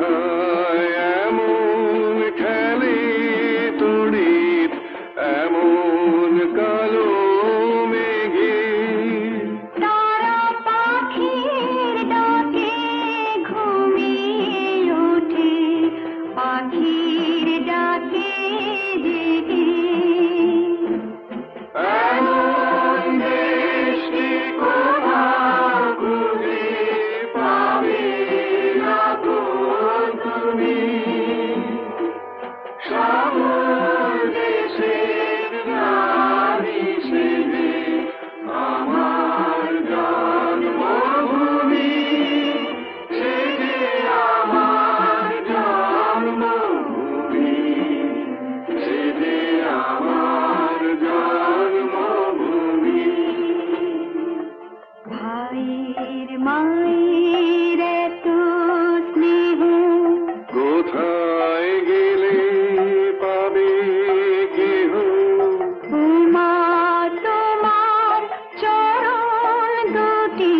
কোথায় এমন খেলে তড়িৎ এমন কালো মেঘে তারা পাখির ডাকে ঘুমিয়ে ওঠে পাখির ডাকে জেগে এমন দেশটি কোথাও খুঁজে পাবে না তো তুমি সাগর দেশের রানী সেজে আমার জন্মভূমি সেজে আমার জন্মভূমি সেজে আমার জন্মভূমি ভাইয়ের মায়ের এত স্নেহ কোথায় গেলে পাবে কেহ মা তোমার চরণ দুটি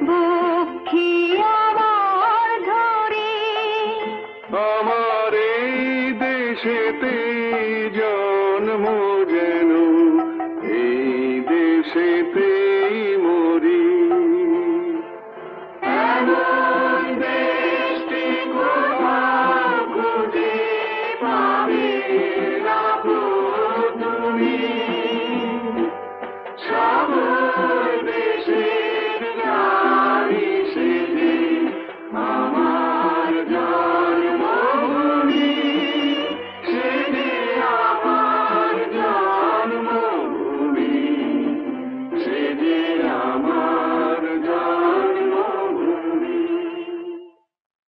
বক্ষে আমার ধরে আমার এই দেশেতে জন্ম